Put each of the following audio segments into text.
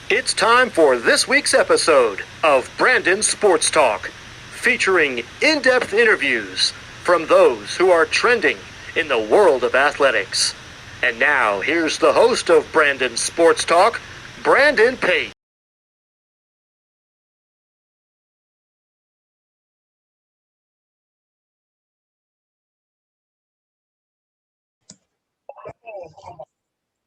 It's time for this week's episode of Brandon Sports Talk, featuring in-depth interviews from those who are trending in the world of athletics. And now, here's the host of Brandon Sports Talk, Brandon Pate.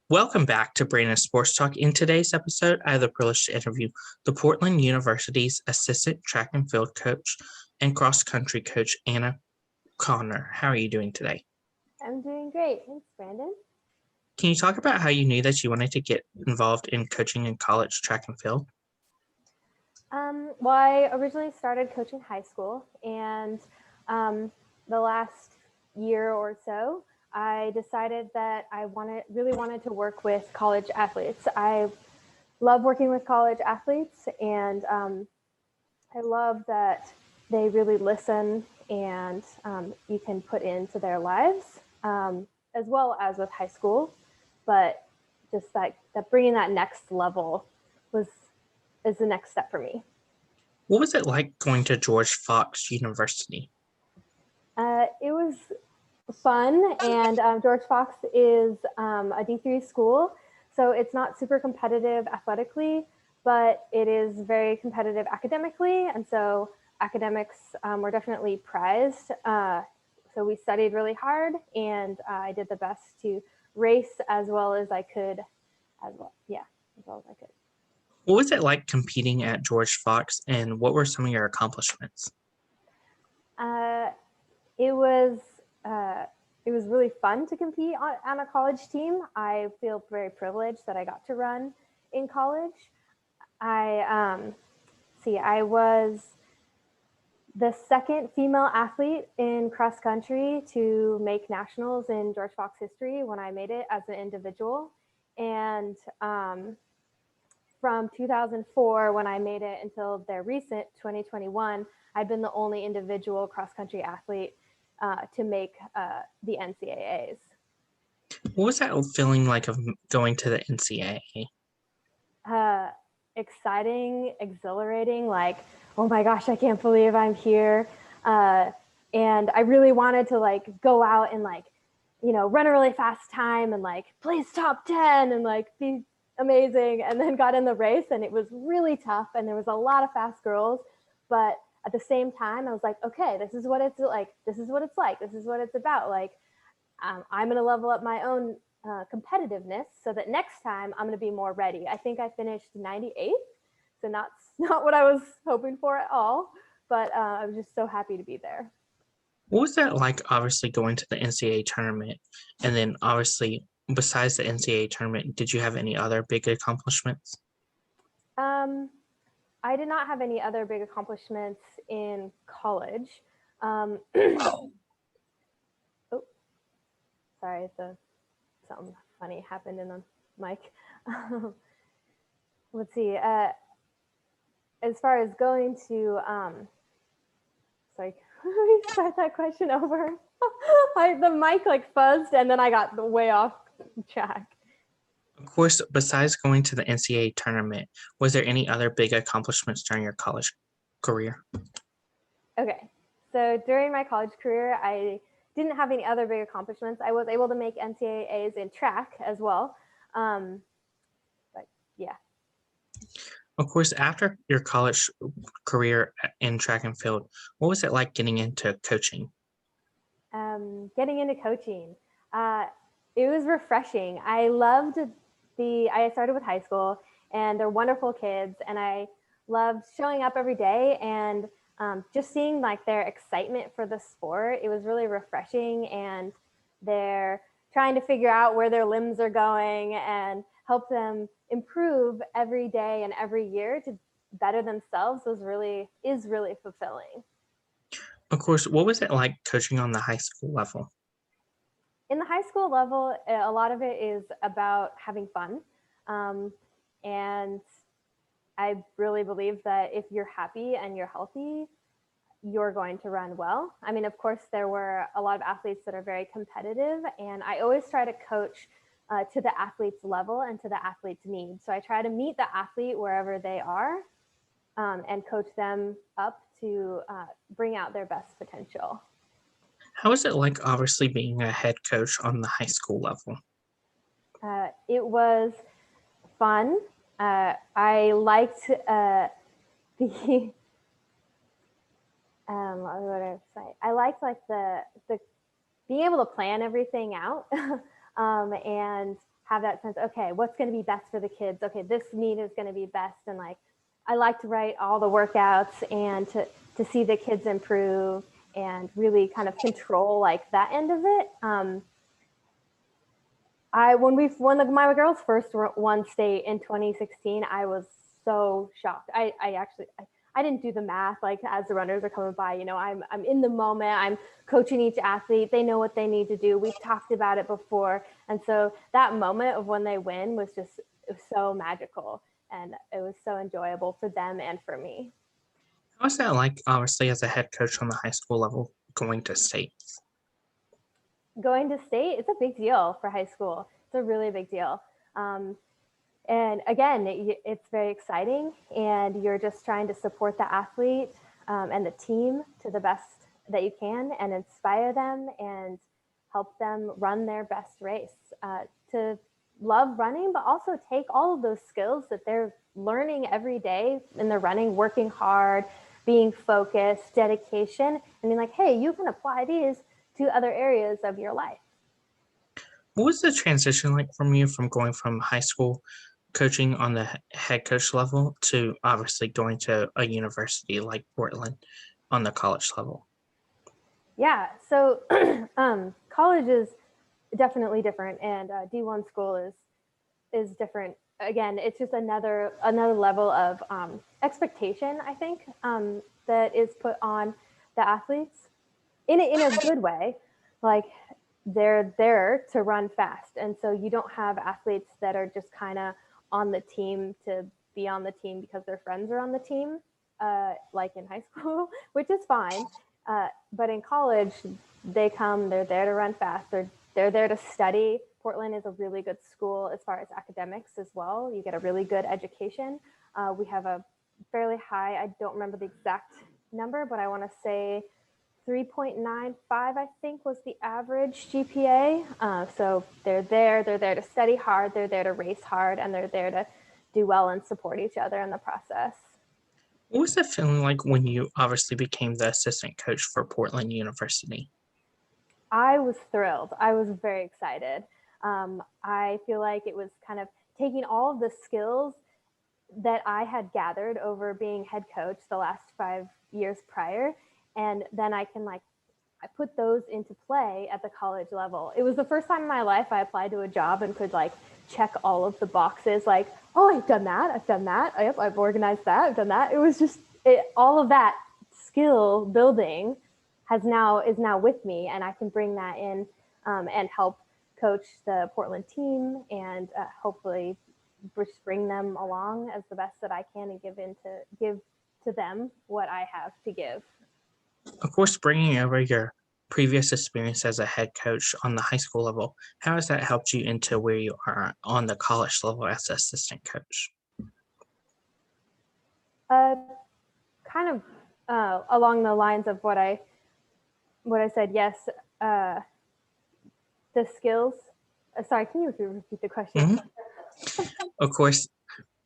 Welcome back to Brandon Sports Talk. In today's episode, I have the privilege to interview the Portland University's assistant track and field coach and cross-country coach, Anna Connor. How are you doing today? I'm doing great. Thanks, Brandon. Can you talk about how you knew that you wanted to get involved in coaching in college track and field? Well, I originally started coaching high school, and the last year or so, I decided that I really wanted to work with college athletes. I love working with college athletes, and I love that they really listen and you can put into their lives, as well as with high school. But just that bringing that next level is the next step for me. What was it like going to Geroge Fox University? It was fun, and Geroge Fox is a D3 school, so it's not super competitive athletically, but it is very competitive academically, and so academics were definitely prized. So we studied really hard, and I did the best to race as well as I could, as well as I could. What was it like competing at Geroge Fox, and what were some of your accomplishments? It was really fun to compete on a college team. I feel very privileged that I got to run in college. I was the second female athlete in cross country to make nationals in Geroge Fox history when I made it as an individual. And from 2004, when I made it, until their recent 2021, I've been the only individual cross country athlete to make the NCAAs. What was that feeling like of going to the NCAA? Exciting, exhilarating, like, oh my gosh, I can't believe I'm here. And I really wanted to like go out and like, run a really fast time and like place top 10 and like be amazing. And then got in the race and it was really tough. And there was a lot of fast girls, but at the same time, I was like, okay, this is what it's like. This is what it's like. This is what it's about. Like, I'm going to level up my own competitiveness so that next time I'm going to be more ready. I think I finished 98th, so not what I was hoping for at all, but I was just so happy to be there. What was that like, obviously, going to the NCAA tournament? And then, obviously, besides the NCAA tournament, did you have any other big accomplishments? I did not have any other big accomplishments in college. Oh, sorry, something funny happened in the mic. Let's see. As far as going to, sorry, let me start that question over. The mic like fuzzed and then I got way off track. Of course, besides going to the NCAA tournament, was there any other big accomplishments during your college career? Okay, so during my college career, I didn't have any other big accomplishments. I was able to make NCAAs in track as well. But yeah. Of course, after your college career in track and field, what was it like getting into coaching? Getting into coaching, it was refreshing. I started with high school and they're wonderful kids and I loved showing up every day and just seeing like their excitement for the sport. It was really refreshing, and they're trying to figure out where their limbs are going and help them improve every day and every year to better themselves is really fulfilling. Of course, what was it like coaching on the high school level? In the high school level, a lot of it is about having fun. And I really believe that if you're happy and you're healthy, you're going to run well. I mean, of course, there were a lot of athletes that are very competitive, and I always try to coach to the athlete's level and to the athlete's needs. So I try to meet the athlete wherever they are and coach them up to bring out their best potential. How is it like, obviously, being a head coach on the high school level? It was fun. I liked the what would I say? I liked like the being able to plan everything out and have that sense. Okay, what's going to be best for the kids? Okay, this meet is going to be best, and like I like to write all the workouts and to see the kids improve and really kind of control like that end of it. When my girls first won state in 2016, I was so shocked. I didn't do the math like as the runners are coming by. I'm in the moment. I'm coaching each athlete. They know what they need to do. We've talked about it before, and so that moment of when they win was so magical, and it was so enjoyable for them and for me. How is that like, obviously, as a head coach on the high school level, going to states? Going to state, it's a big deal for high school. It's a really big deal. And again, it's very exciting, and you're just trying to support the athlete and the team to the best that you can and inspire them and help them run their best race. To love running, but also take all of those skills that they're learning every day in their running, working hard, being focused, dedication, and being like, hey, you can apply these to other areas of your life. What was the transition like from you from going from high school coaching on the head coach level to obviously going to a university like Portland on the college level? Yeah, so college is definitely different, and D1 school is different. Again, it's just another level of expectation, I think, that is put on the athletes in a good way. Like they're there to run fast, and so you don't have athletes that are just kind of on the team to be on the team because their friends are on the team, like in high school, which is fine. But in college, they're there to run fast. They're there to study. Portland is a really good school as far as academics as well. You get a really good education. We have a fairly high, I don't remember the exact number, but I want to say 3.95, I think, was the average GPA. So they're there to study hard, they're there to race hard, and they're there to do well and support each other in the process. What was it feeling like when you obviously became the assistant coach for Portland University? I was thrilled. I was very excited. I feel like it was kind of taking all of the skills that I had gathered over being head coach the last 5 years prior, and then I put those into play at the college level. It was the first time in my life I applied to a job and could like check all of the boxes, like, oh, I've done that, yep, I've organized that, I've done that. It was just all of that skill building is now with me, and I can bring that in and help coach the Portland team and hopefully bring them along as the best that I can and give to them what I have to give. Of course, bringing over your previous experience as a head coach on the high school level, how has that helped you into where you are on the college level as assistant coach? Kind of along the lines of what I said. Yes, the skills. Sorry, can you repeat the question? Mm-hmm. Of course,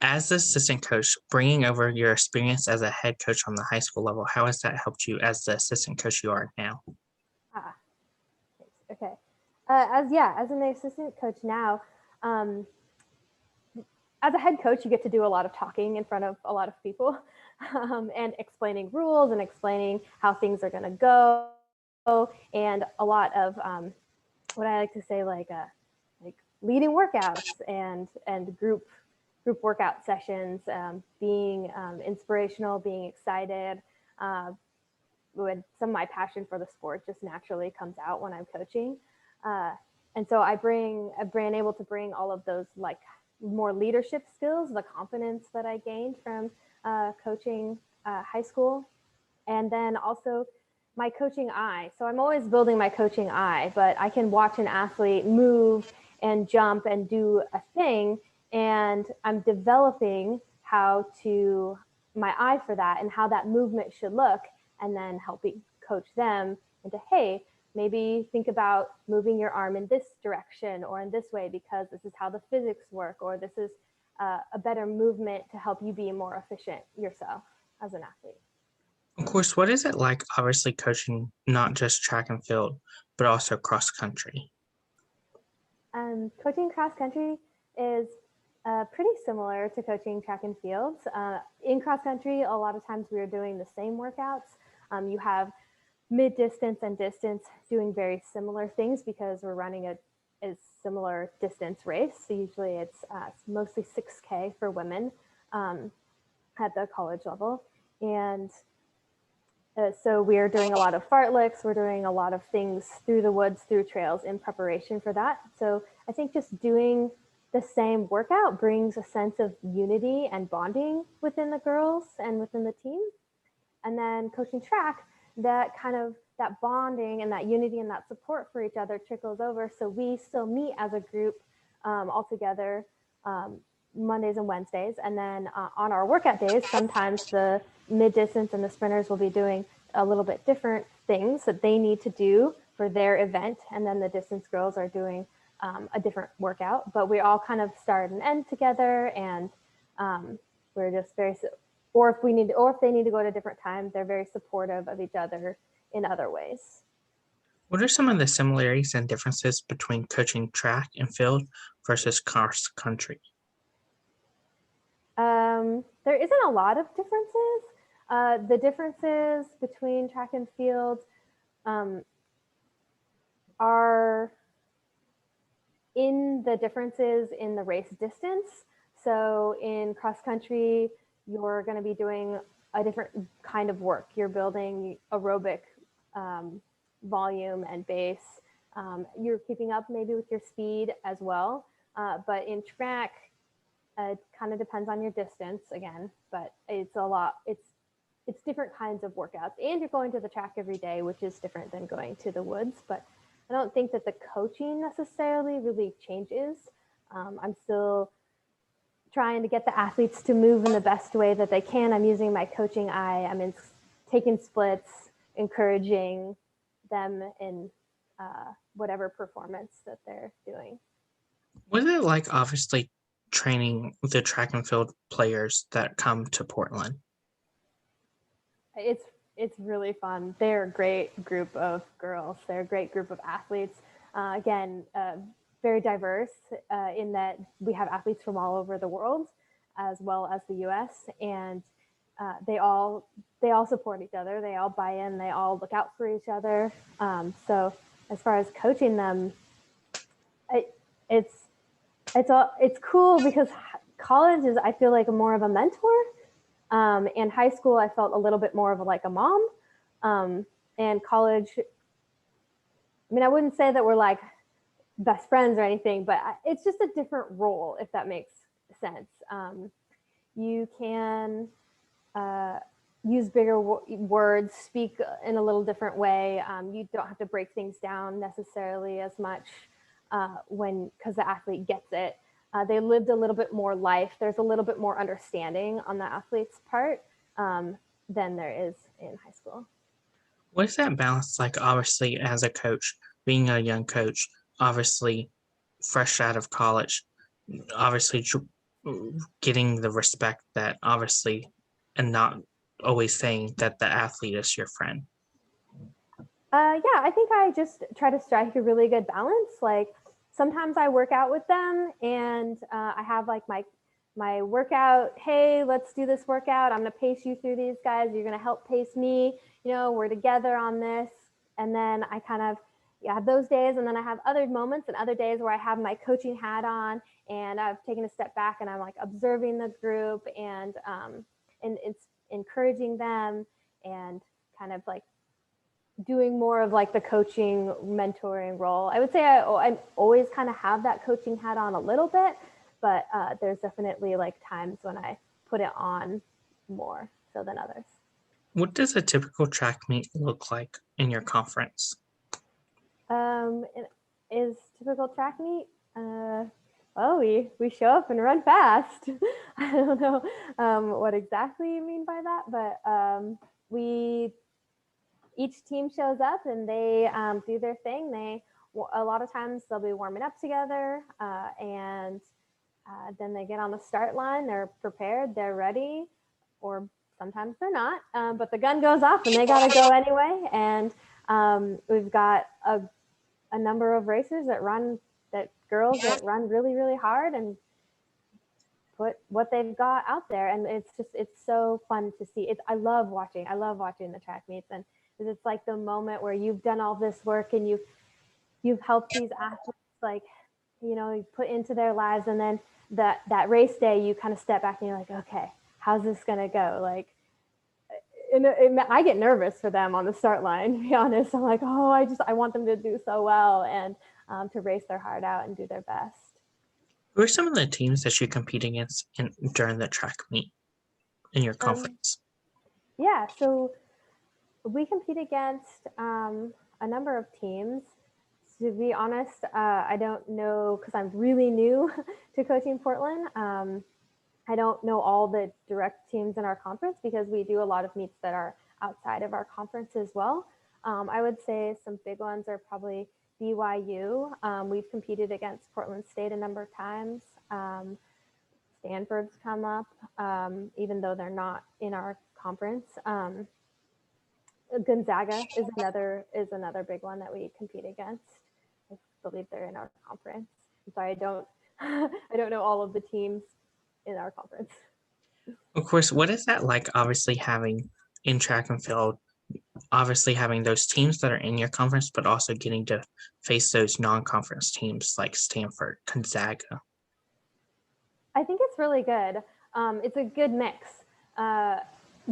as assistant coach, bringing over your experience as a head coach on the high school level, how has that helped you as the assistant coach you are now? Okay. As an assistant coach now, as a head coach, you get to do a lot of talking in front of a lot of people and explaining rules and explaining how things are going to go, and a lot of what I like to say, like leading workouts and group workout sessions, being inspirational, being excited. When some of my passion for the sport just naturally comes out when I'm coaching. And so I've been able to bring all of those like more leadership skills, the confidence that I gained from coaching high school, and then also my coaching eye. So I'm always building my coaching eye, but I can watch an athlete move and jump and do a thing. And I'm developing my eye for that and how that movement should look, and then helping coach them into, hey, maybe think about moving your arm in this direction or in this way because this is how the physics work, or this is a better movement to help you be more efficient yourself as an athlete. Of course, what is it like, obviously, coaching not just track and field, but also cross country? Coaching cross country is pretty similar to coaching track and field. In cross country, a lot of times we are doing the same workouts. You have mid-distance and distance doing very similar things because we're running a similar distance race. So usually it's mostly 6K for women at the college level. And so we're doing a lot of fartleks. We're doing a lot of things through the woods, through trails in preparation for that. So I think just doing the same workout brings a sense of unity and bonding within the girls and within the team. And then coaching track, that bonding and that unity and that support for each other trickles over. So we still meet as a group all together Mondays and Wednesdays. And then on our workout days, sometimes the mid-distance and the sprinters will be doing a little bit different things that they need to do for their event. And then the distance girls are doing a different workout, but we all kind of start and end together. And we're just or if they need to go at a different time, they're very supportive of each other in other ways. What are some of the similarities and differences between coaching track and field versus cross country? There isn't a lot of differences. The differences between track and field are in the differences in the race distance. So in cross country, you're going to be doing a different kind of work. You're building aerobic volume and base. You're keeping up maybe with your speed as well. But in track, it kind of depends on your distance again, but it's different kinds of workouts. And you're going to the track every day, which is different than going to the woods. But I don't think that the coaching necessarily really changes. I'm still trying to get the athletes to move in the best way that they can. I'm using my coaching eye. I'm taking splits, encouraging them in whatever performance that they're doing. What is it like, obviously, training the track and field players that come to Portland? It's really fun. They're a great group of girls. They're a great group of athletes. Again, very diverse in that we have athletes from all over the world, as well as the U.S. And they all support each other. They all buy in. They all look out for each other. So as far as coaching them, it's cool because college is, I feel like, more of a mentor. In high school, I felt a little bit more of like a mom. And college, I mean, I wouldn't say that we're like best friends or anything, but it's just a different role, if that makes sense. You can use bigger words, speak in a little different way. You don't have to break things down necessarily as much because the athlete gets it. They lived a little bit more life. There's a little bit more understanding on the athlete's part than there is in high school. What is that balance like, obviously, as a coach, being a young coach, obviously fresh out of college, obviously getting the respect that obviously, and not always saying that the athlete is your friend? Yeah, I think I just try to strike a really good balance. Like sometimes I work out with them and I have like my workout. Hey, let's do this workout. I'm going to pace you through these guys. You're going to help pace me. You know, we're together on this. And then I kind of have those days. And then I have other moments and other days where I have my coaching hat on and I've taken a step back and I'm like observing the group and it's encouraging them and kind of like doing more of like the coaching mentoring role. I would say I always kind of have that coaching hat on a little bit, but there's definitely like times when I put it on more so than others. What does a typical track meet look like in your conference? Is typical track meet? Well, we show up and run fast. I don't know what exactly you mean by that, but each team shows up and they do their thing. A lot of times they'll be warming up together, and then they get on the start line. They're prepared, they're ready, or sometimes they're not. But the gun goes off and they got to go anyway. And we've got a number of racers girls that run really, really hard and put what they've got out there. And it's so fun to see. I love watching the track meets, and it's like the moment where you've done all this work and you've helped these athletes, like, you put into their lives, and then that race day you kind of step back and you're like, okay, how's this gonna go? Like, I get nervous for them on the start line, to be honest. I'm like, oh, I want them to do so well and to race their heart out and do their best. Who are some of the teams that you compete against during the track meet in your conference? Yeah, so we compete against a number of teams. To be honest, I don't know, because I'm really new to coaching Portland. I don't know all the direct teams in our conference because we do a lot of meets that are outside of our conference as well. I would say some big ones are probably BYU. We've competed against Portland State a number of times. Stanford's come up, even though they're not in our conference. Gonzaga is another big one that we compete against. I believe they're in our conference. I'm sorry, I don't know all of the teams in our conference. Of course, what is that like, obviously having in track and field, obviously having those teams that are in your conference, but also getting to face those non-conference teams like Stanford, Gonzaga? I think it's really good. It's a good mix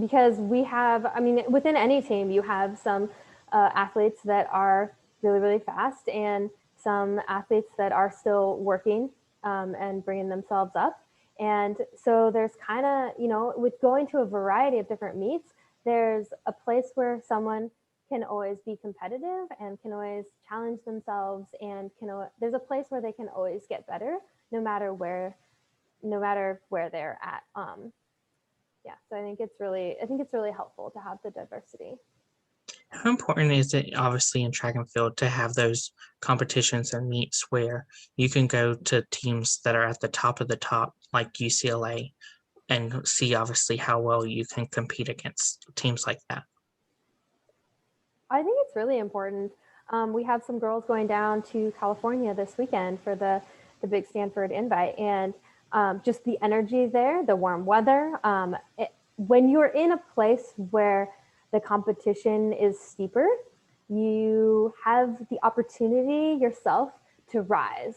because we have, within any team, you have some athletes that are really, really fast and some athletes that are still working and bringing themselves up. And so there's kind of, with going to a variety of different meets, there's a place where someone can always be competitive and can always challenge themselves, and there's a place where they can always get better no matter where they're at. So I think it's really helpful to have the diversity. How important is it, obviously, in track and field to have those competitions and meets where you can go to teams that are at the top of the top, like UCLA, and see, obviously, how well you can compete against teams like that? I think it's really important. We have some girls going down to California this weekend for the big Stanford invite, and just the energy there, the warm weather. When you're in a place where the competition is steeper, you have the opportunity yourself to rise.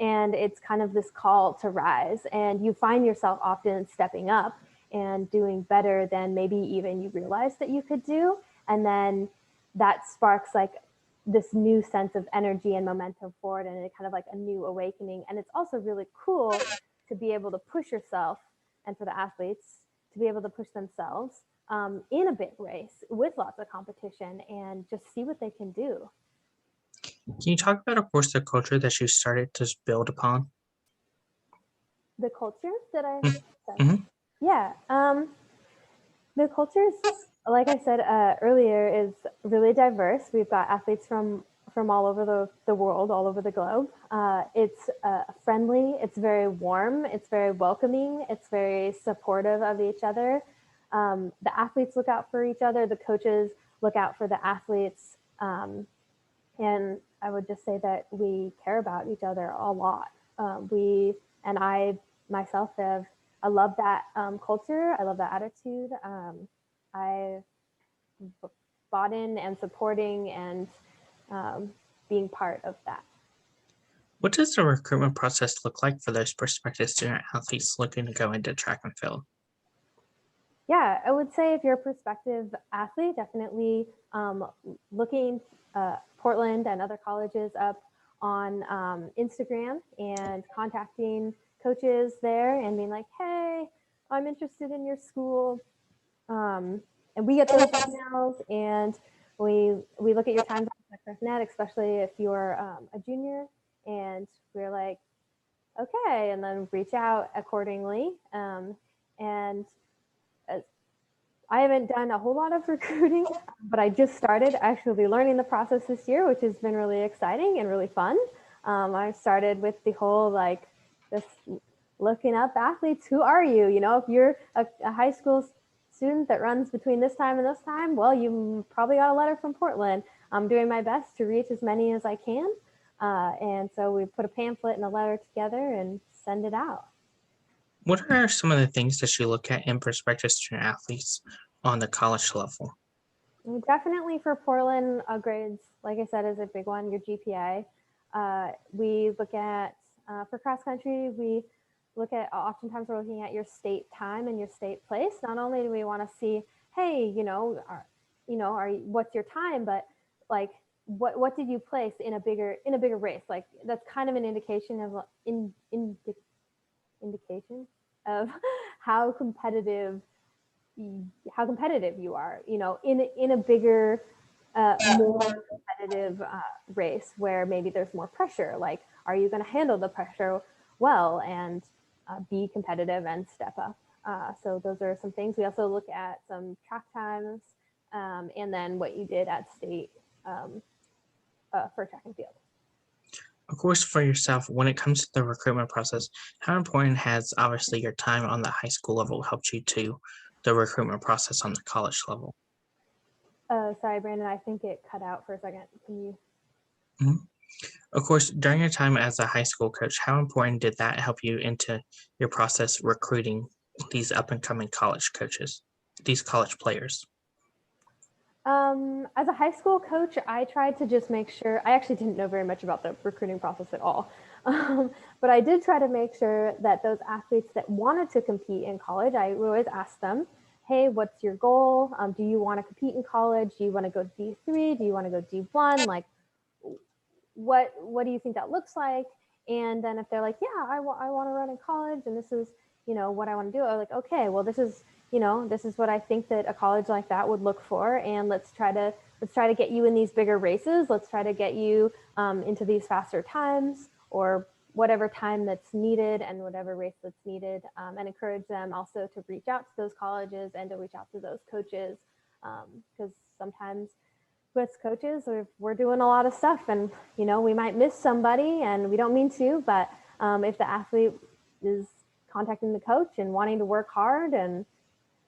And it's kind of this call to rise. And you find yourself often stepping up and doing better than maybe even you realized that you could do. And then that sparks like this new sense of energy and momentum forward, and it kind of like a new awakening. And it's also really cool to be able to push yourself, and for the athletes to be able to push themselves in a big race with lots of competition and just see what they can do. Can you talk about, of course, the culture that you started to build upon? The culture that I said? Mm-hmm. Yeah. The culture is, like I said earlier, is really diverse. We've got athletes from all over the world, all over the globe. It's friendly. It's very warm. It's very welcoming. It's very supportive of each other. The athletes look out for each other. The coaches look out for the athletes. And I would just say that we care about each other a lot. I myself I love that culture. I love that attitude. I bought in and supporting and being part of that. What does the recruitment process look like for those prospective student athletes looking to go into track and field? Yeah, I would say if you're a prospective athlete, definitely looking Portland and other colleges up on Instagram and contacting coaches there and being like, hey, I'm interested in your school. And we get those emails, and we look at your times on Net, especially if you're a junior, And we're like, okay, and then reach out accordingly. And I haven't done a whole lot of recruiting, but I just started actually learning the process this year, which has been really exciting and really fun. I started with the whole like this looking up athletes. Who are you? You know, if you're a high school student that runs between this time and this time, well, you probably got a letter from Portland. I'm doing my best to reach as many as I can. And so we put a pamphlet and a letter together and send it out. What are some of the things that you look at in prospective student athletes on the college level? Definitely for Portland, grades, like I said, is a big one, your GPA. We look at, for cross country, we look at, oftentimes we're looking at your state time and your state place. Not only do we want to see, hey, what's your time, but like, what did you place in a bigger race? Like that's kind of an indication of indication of how competitive you are, in a bigger, more competitive race where maybe there's more pressure. Like, are you going to handle the pressure well and be competitive and step up? So those are some things. We also look at some track times, and then what you did at state for track and field. Of course, for yourself, when it comes to the recruitment process, how important has obviously your time on the high school level helped you to the recruitment process on the college level? Sorry, Brandon, I think it cut out for a second. Can you? Mhm. Of course, during your time as a high school coach, how important did that help you into your process recruiting these up and coming college coaches, these college players? As a high school coach, I tried to just make sure, I actually didn't know very much about the recruiting process at all. But I did try to make sure that those athletes that wanted to compete in college, I would always ask them, hey, what's your goal? Do you want to compete in college? Do you want to go D3? Do you want to go D1? Like, what do you think that looks like? And then if they're like, yeah, I want to run in college and this is, what I want to do. I'm like, okay, well, this is what I think that a college like that would look for. And let's try to get you in these bigger races. Let's try to get you into these faster times or whatever time that's needed and whatever race that's needed, and encourage them also to reach out to those colleges and to reach out to those coaches. Because sometimes with coaches, we're doing a lot of stuff and, we might miss somebody and we don't mean to, but if the athlete is contacting the coach and wanting to work hard and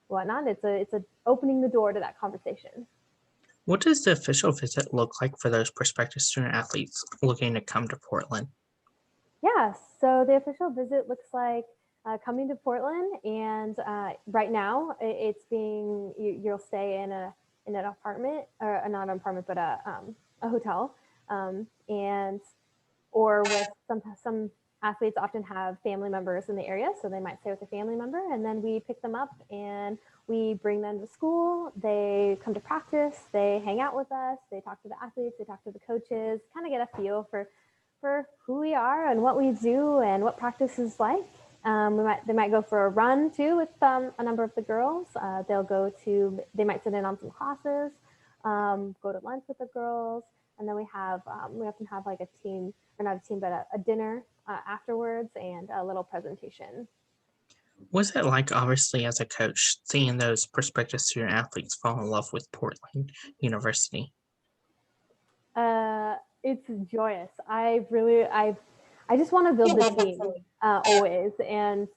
whatnot, it's a opening the door to that conversation. What does the official visit look like for those prospective student athletes looking to come to Portland? Yeah, so the official visit looks like coming to Portland, and right now it's being you'll stay in an apartment, or not an apartment, but a hotel, and or with some athletes often have family members in the area, so they might stay with a family member, and then we pick them up and we bring them to school. They come to practice, they hang out with us, they talk to the athletes, they talk to the coaches, kind of get a feel for who we are and what we do and what practice is like. They might go for a run too with a number of the girls. They might sit in on some classes, go to lunch with the girls, and then we often have like a team, or not a team, but a dinner afterwards and a little presentation. What's it like, obviously, as a coach, seeing those prospective student athletes fall in love with Portland University? It's joyous. I just want to build the team always, and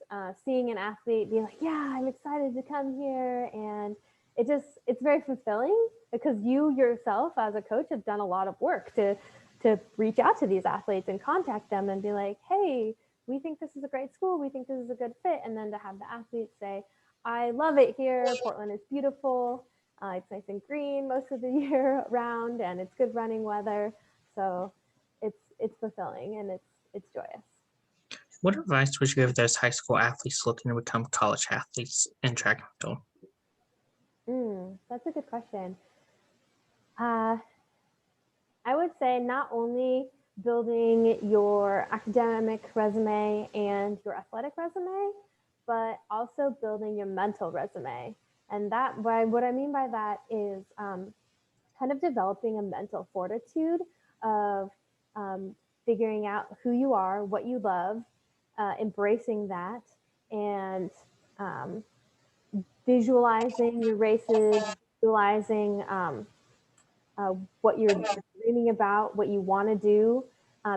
seeing an athlete be like, yeah, I'm excited to come here, and it's very fulfilling because you yourself as a coach have done a lot of work to reach out to these athletes and contact them and be like, hey, we think this is a great school, we think this is a good fit, and then to have the athletes say, I love it here, Portland is beautiful, it's nice and green most of the year round, and it's good running weather. So it's fulfilling and it's joyous. What advice would you give those high school athletes looking to become college athletes in track and field? That's a good question. I would say not only building your academic resume and your athletic resume, but also building your mental resume. And what I mean by that is kind of developing a mental fortitude of figuring out who you are, what you love, embracing that, and visualizing your races, visualizing what you're dreaming about, what you want to do,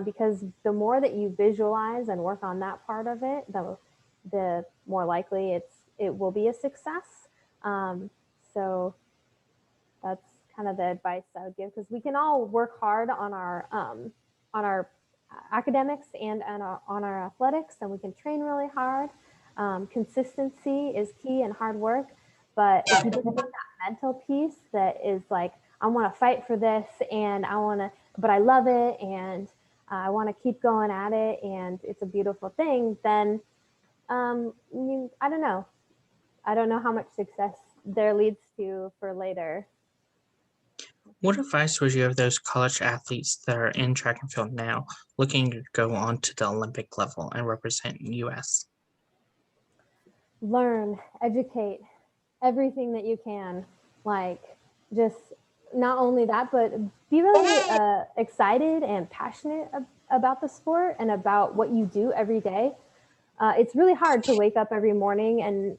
because the more that you visualize and work on that part of it, the more likely it will be a success. So that's kind of the advice I would give, because we can all work hard on our academics and on our athletics, and we can train really hard. Consistency is key and hard work, but if you don't have that mental piece that is like, I want to fight for this, and but I love it, and I want to keep going at it, and it's a beautiful thing, then I don't know. I don't know how much success there leads to for later. What advice would you give those college athletes that are in track and field now, looking to go on to the Olympic level and represent U.S.? Learn, educate, everything that you can. Like, just not only that, but be really excited and passionate about the sport and about what you do every day. It's really hard to wake up every morning and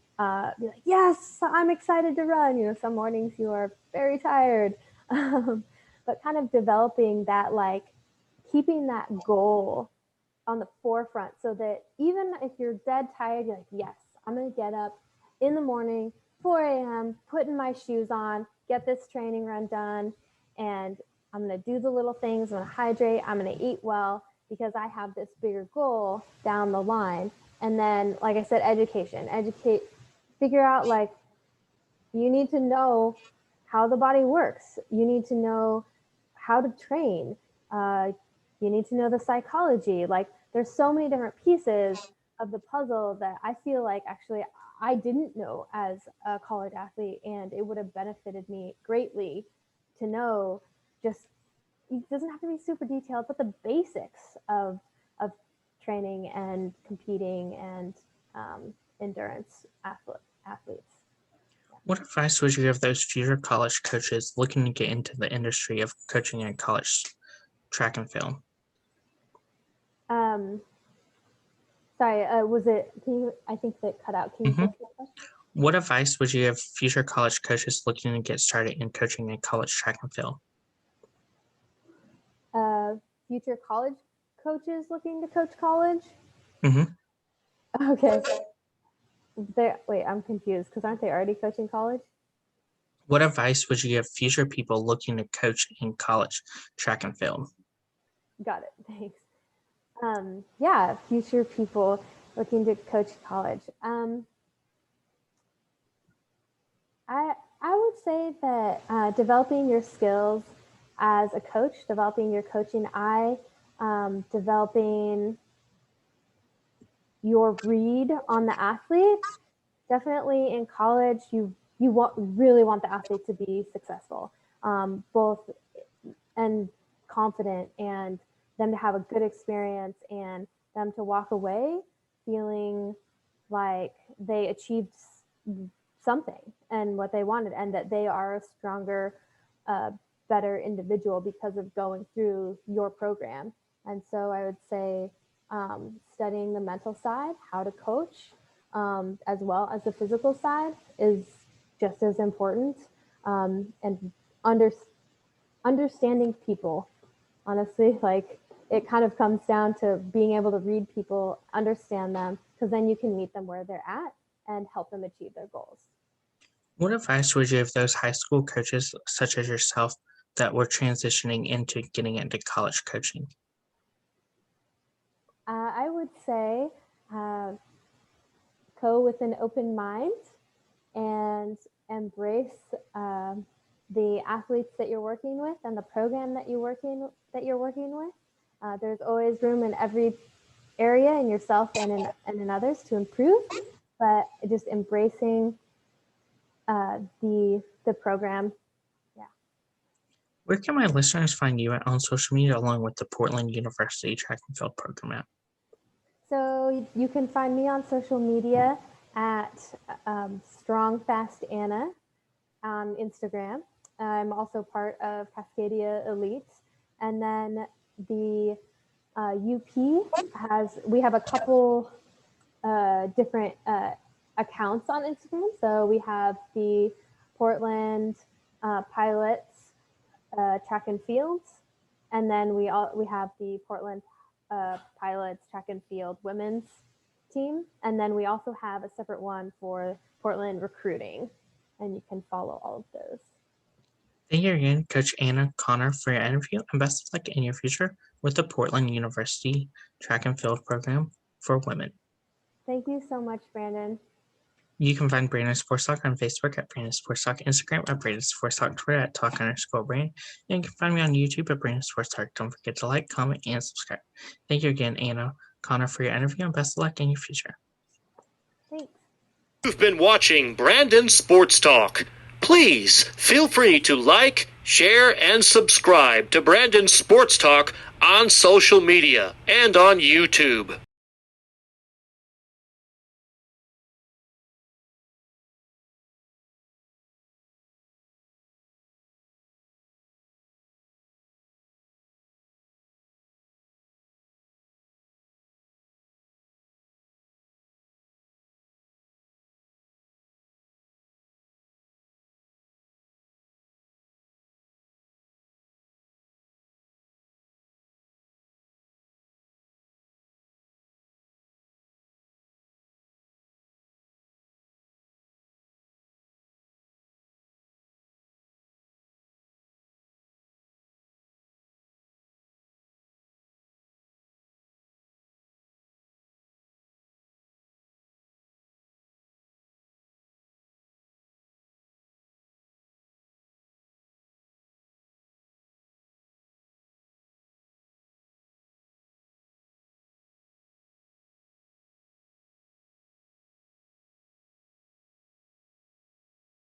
be like, yes, I'm excited to run. You know, some mornings you are very tired. But kind of developing that, like, keeping that goal on the forefront, so that even if you're dead tired, you're like, yes, I'm going to get up in the morning, 4 a.m., putting my shoes on, get this training run done, and I'm going to do the little things. I'm going to hydrate. I'm going to eat well, because I have this bigger goal down the line. And then, like I said, educate, figure out, like, you need to know how the body works. You need to know how to train. You need to know the psychology. Like, there's so many different pieces of the puzzle that I feel like actually I didn't know as a college athlete, and it would have benefited me greatly to know. Just, it doesn't have to be super detailed, but the basics of training and competing and endurance athletes. What advice would you give those future college coaches looking to get into the industry of coaching in college track and field? Sorry, was it? I think that cut out. Can you repeat the question? What advice would you give future college coaches looking to get started in coaching in college track and field? Future college coaches looking to coach college? Mm-hmm. Okay. Wait, I'm confused, because aren't they already coaching college? What advice would you give future people looking to coach in college track and field? Got it. Thanks. Yeah, future people looking to coach college. I would say that developing your skills as a coach, developing your coaching eye, developing your read on the athlete. Definitely in college, you really want the athlete to be successful, both and confident, and them to have a good experience, and them to walk away feeling like they achieved something and what they wanted, and that they are a stronger, better individual because of going through your program. And so I would say studying the mental side, how to coach, as well as the physical side, is just as important. And understanding people, honestly, like, it kind of comes down to being able to read people, understand them, because then you can meet them where they're at and help them achieve their goals. What advice would you give those high school coaches, such as yourself, that were transitioning into getting into college coaching? I would say go with an open mind and embrace the athletes that you're working with and the program that you're working with. There's always room in every area, in yourself and in others, to improve, but just embracing the program. Yeah. Where can my listeners find you on social media, along with the Portland University track and field program at? So you can find me on social media at Strong Fast Anna on Instagram. I'm also part of Cascadia Elite, and then the UP we have a couple different accounts on Instagram. So we have the Portland Pilots track and fields, and then we have the Portland Pilots track and field women's team, and then we also have a separate one for Portland recruiting, and you can follow all of those. Thank you again, Coach Anna Connor, for your interview, and best of luck in your future with the Portland University track and field program for women. Thank you so much, Brandon. You can find Brandon Sports Talk on Facebook at Brandon Sports Talk, Instagram at Brandon Sports Talk, Twitter at Talk_Brand, and you can find me on YouTube at Brandon Sports Talk. Don't forget to like, comment, and subscribe. Thank you again, Anna Connor, for your interview, and best of luck in your future. Thanks. You've been watching Brandon Sports Talk. Please feel free to like, share, and subscribe to Brandon Sports Talk on social media and on YouTube.